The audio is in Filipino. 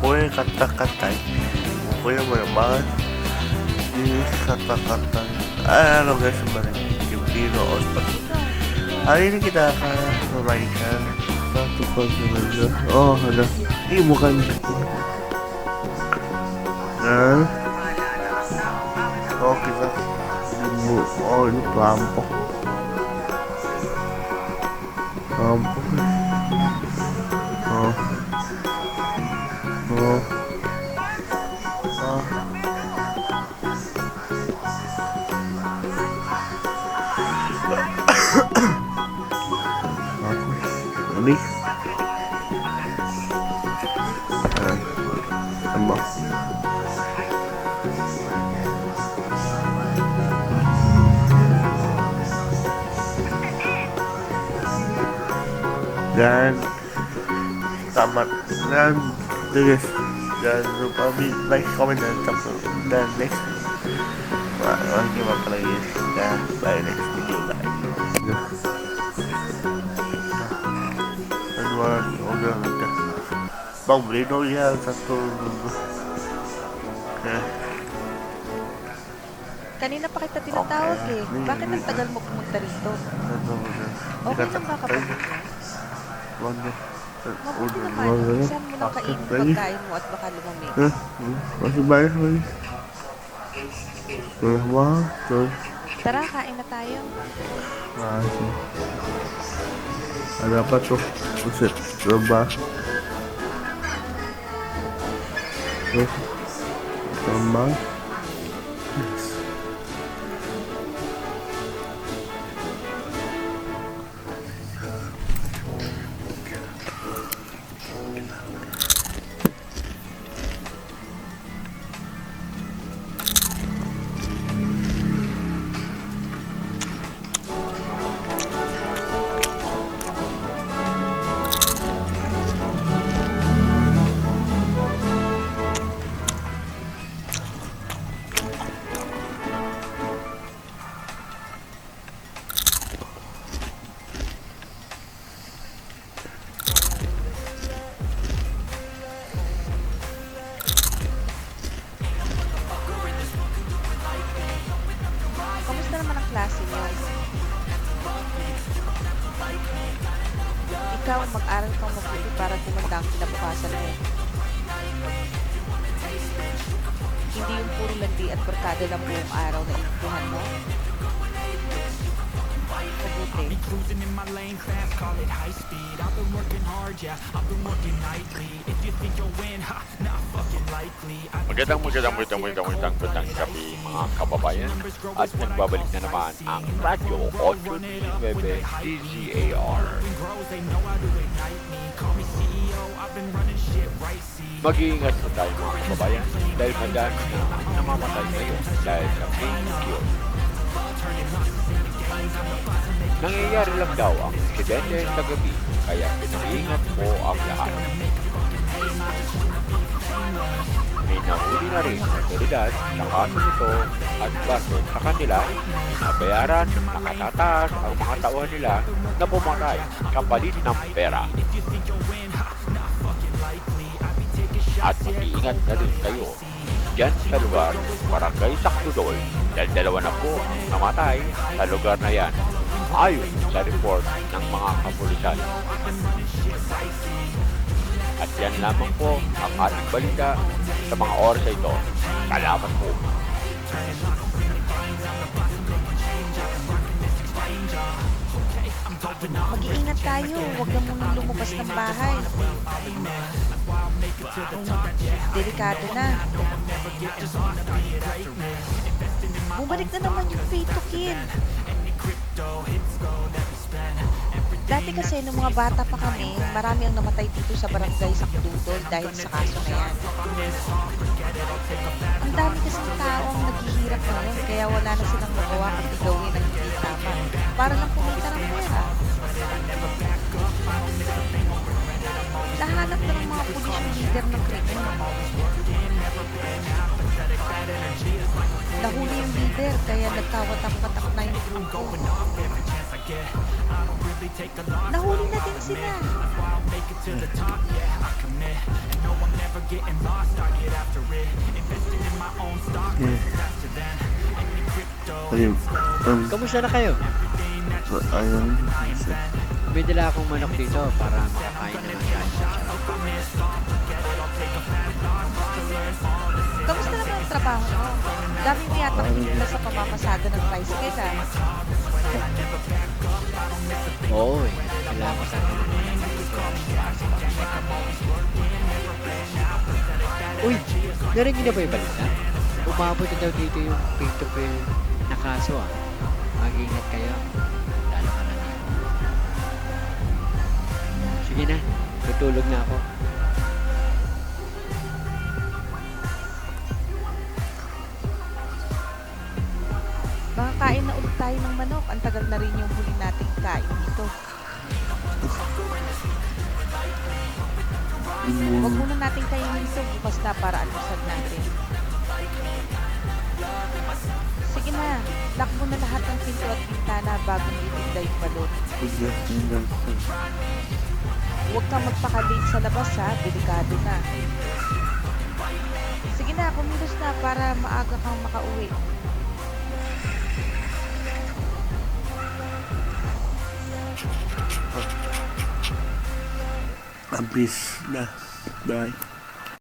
声カタカタKuya mo naman. Kata-kata. Ano guys ba rin? Yung Pino Hospital. Halina kita ka. Mamaikan. Patupag naman yun. Oh, ano. Hindi mo kan. Oh, kita. Oh, ini perampok. Perampok. Oh. Oh. Ini tambah dan tamat dan guys jangan lupa like, comment dan subscribe dan next lagi apa lagi dan bye next video lagi udah bang beli dong ya satu Kanina pa kita tinatawag eh. Bakit ang tagal mo pumunta rito? Okay lang ba kapag mabuti naman. Saan mo nang kainin pagkain mo at baka lumamig? Masih banyak lagi. Wah, terus. Tara, kain na tayo. Masih. Ada apa tuh? Buset, coba. Terus, tambah. Kamusta naman ang klase mo? Ikaw, mag-aral kang mabuti para gumanda ang kinabukasan mo. Hindi yung puro landi at barkada ng buong araw na inutuhan mo. Mabuti. Magandang gabi mga kababayan at nagbabalik na naman ang Radyo 899 DZAR. Mag-iingat po tayo mga kababayan dahil madami na namamatay ngayon dahil sa fake cure. Nangyayari lang daw ang insidente sa gabi kaya pinag-iingat po ang lahat. May nahuli na rin ang otoridad sa kaso nito at base sa kanila, nabayaran, nakatataas ang mga tauhan nila na pumatay kapalit ng pera. At mag-iingat na rin kayo dyan sa lugar Barangay Sakdudol dahil dalawa na po ang namatay sa lugar na yan ayon sa report ng mga kapulisan. At yan lamang po ang ating balita sa mga oras ito. Salamat po. Mag-iingat tayo. Huwag na munang lumabas ng bahay. Delikado na. Bumalik na naman yung pay to kill. Dati kasi nung mga bata pa kami, marami ang namatay dito sa barangay Sakdudol dahil sa kaso na yan. Ang dami kasi ng tao ang naghihirap ngayon kaya wala na silang magawa kundi gawin ang hindi tama para lang kumita ng pera. Nahanap na ng mga pulis yung leader ng krimen. Nahuli yung leader kaya nagkawatak-watak na yung grupo. Nahuli na din sila. Ayun. Kamusta na kayo? Ayun. May dala akong manok dito para makakain naman tayo. Kamusta naman ang trabaho mo? Dami mo yata kumita sa pamamasada ng tricycle ah. Oo eh. Kailangan ko sana ng manok dito. Uy! Narinig na ba yung balita? Umabot na daw dito yung pay-to-pay na kaso ah. Mag-ingat kayo. Lalo ka na dito. Sige na. Tutulog na ako. Makakain na ulit tayo ng manok. Ang tagal na rin yung huli nating kain dito. Huwag muna natin kainin ito bukas na para almusal natin. Sige na, lock mo na lahat ng pinto at bintana bago mo itinda yung balon. Huwag kang magpakalate sa labas ha, delikado na. Sige na, kumilos na para maaga kang makauwi. Abis na. Bye.